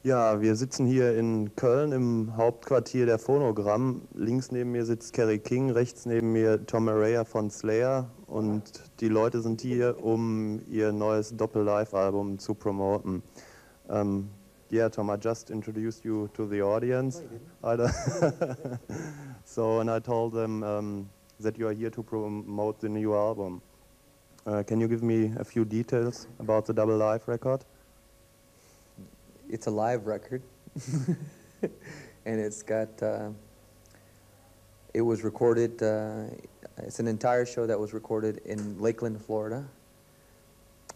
Ja, wir sitzen hier in Köln im Hauptquartier der Phonogramm. Links neben mir sitzt Kerry King, rechts neben mir Tom Araya von Slayer. Und die Leute sind hier, um ihr neues Doppel-Live-Album zu promoten. Yeah, Tom, I just introduced you to the audience. I don't- So, and I told them that you are here to promote the new album. Can you give me a few details about the Double Live record? It's a live record, and it's got. It was recorded. It's an entire show that was recorded in Lakeland, Florida.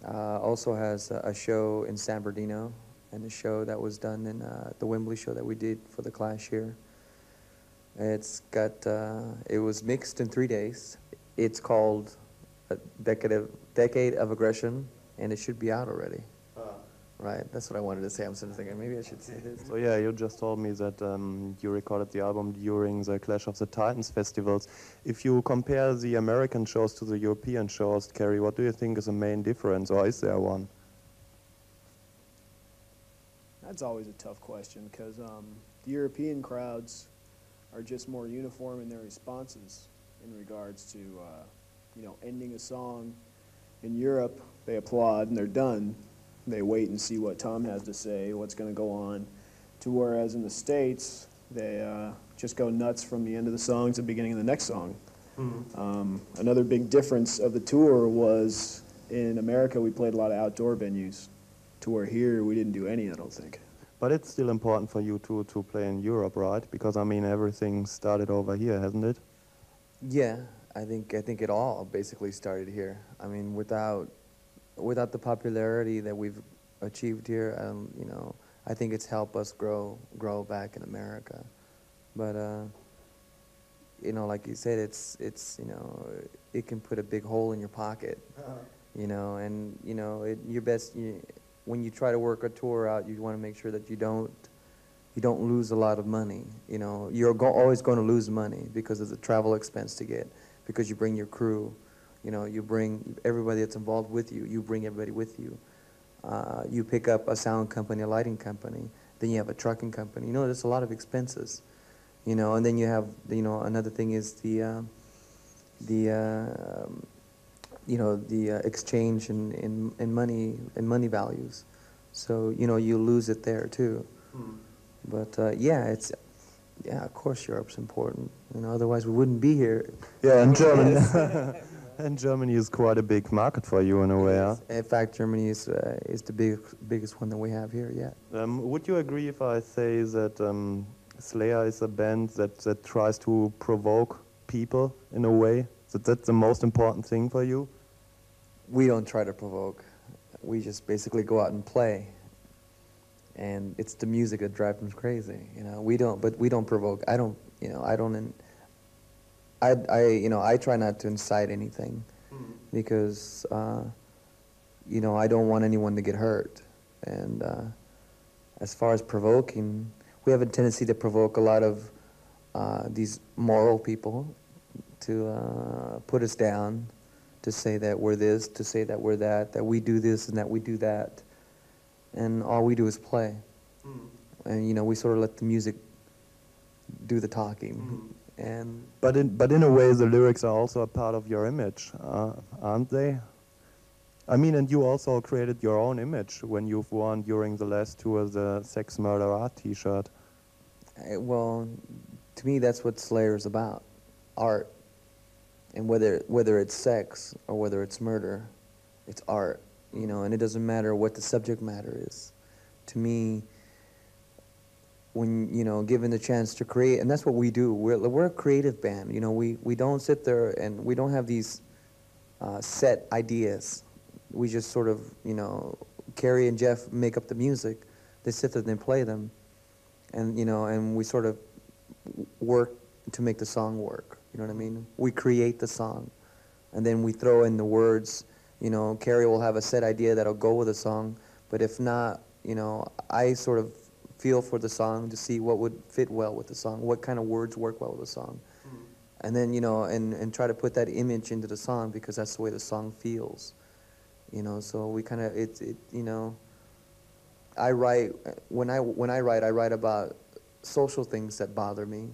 Also has a show in San Bernardino, and a show that was done in the Wembley show that we did for the Clash here. It's got. It was mixed in 3 days. It's called a Decade of Aggression, and it should be out already. Right, that's what I wanted to say. I'm sort of thinking maybe I should say this. So yeah, you just told me that you recorded the album during the Clash of the Titans festivals. If you compare the American shows to the European shows, Kerry, what do you think is the main difference, or is there one? That's always a tough question because the European crowds are just more uniform in their responses in regards to, ending a song. In Europe, they applaud and they're done. They wait and see what Tom has to say, what's going to go on. To whereas in the States, they just go nuts from the end of the song to the beginning of the next song. Another big difference of the tour was in America, we played a lot of outdoor venues. To where here, we didn't do any, I don't think. But it's still important for you to play in Europe, right? Because I mean, everything started over here, hasn't it? Yeah, I think it all basically started here. I mean, without the popularity that we've achieved here, I think it's helped us grow back in America. But like you said, it's it can put a big hole in your pocket. And your best. When you try to work a tour out, you want to make sure that you don't lose a lot of money. You're always going to lose money because of the travel expense to get, because you bring your crew. You bring everybody that's involved with you. You bring everybody with you. You pick up a sound company, a lighting company. Then you have a trucking company. There's a lot of expenses. And then you have, another thing is the exchange in money values. So you lose it there too. But of course Europe's important. Otherwise we wouldn't be here. Yeah, and Germany. And Germany is quite a big market for you in a way. Huh? In fact, Germany is the biggest one that we have here. Yeah. Would you agree if I say that Slayer is a band that tries to provoke people in a way? That's the most important thing for you? We don't try to provoke. We just basically go out and play. And it's the music that drives them crazy. We don't provoke. I try not to incite anything because, I don't want anyone to get hurt. And as far as provoking, we have a tendency to provoke a lot of these moral people to put us down, to say that we're this, to say that we're that we do this and that we do that. And all we do is play. And, we sort of let the music do the talking. But in a way, the lyrics are also a part of your image, aren't they? I mean, and you also created your own image when you've worn during the last tour the Sex Murder Art T-shirt. Well, to me, that's what Slayer is about, art. And whether it's sex or whether it's murder, it's art. And it doesn't matter what the subject matter is. To me, when given the chance to create, and that's what we do. We're a creative band. We don't sit there and we don't have these set ideas. We just sort of Kerry and Jeff make up the music. They sit there and they play them, and and we sort of work to make the song work. You know what I mean? We create the song, and then we throw in the words. Kerry will have a set idea that'll go with the song, but if not, I sort of feel for the song to see what would fit well with the song, what kind of words work well with the song. And then, and try to put that image into the song because that's the way the song feels. So we kind of, I write, when I write about social things that bother me,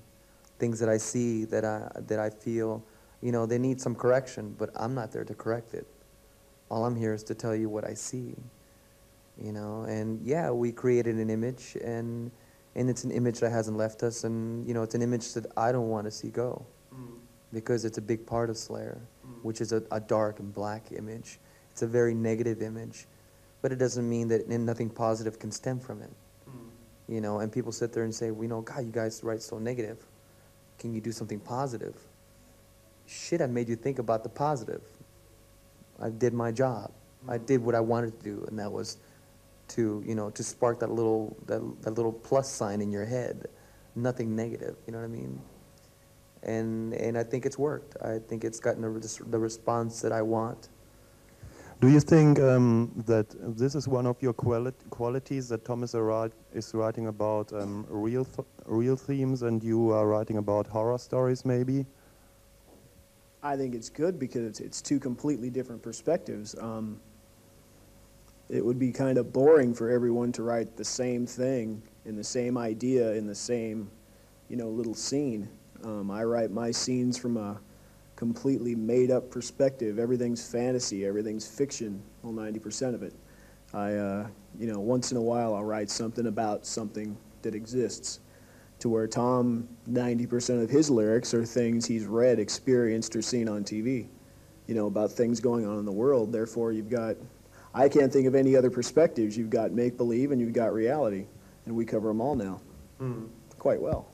things that I see that I feel, you know, they need some correction, but I'm not there to correct it. All I'm here is to tell you what I see, you know. And yeah, we created an image, and it's an image that hasn't left us, and you know, it's an image that I don't want to see go, because it's a big part of Slayer, which is a dark and black image. It's a very negative image, but it doesn't mean that nothing positive can stem from it. You know, and people sit there and say, well, you know, God, you guys write so negative. Can you do something positive? Shit, I made you think about the positive. I did my job. I did what I wanted to do, and that was to, you know, to spark that little plus sign in your head. Nothing negative, you know what I mean? And I think it's worked. I think it's gotten the response that I want. Do you think that this is one of your qualities, that Thomas is writing about real themes and you are writing about horror stories, maybe? I think it's good because it's two completely different perspectives. It would be kind of boring for everyone to write the same thing in the same idea in the same, you know, little scene. I write my scenes from a completely made-up perspective. Everything's fantasy, everything's fiction, well, 90% of it. You know, once in a while I'll write something about something that exists, to where Tom, 90% of his lyrics are things he's read, experienced, or seen on TV, you know, about things going on in the world. Therefore, you've got, I can't think of any other perspectives. You've got make-believe and you've got reality, and we cover them all now quite well.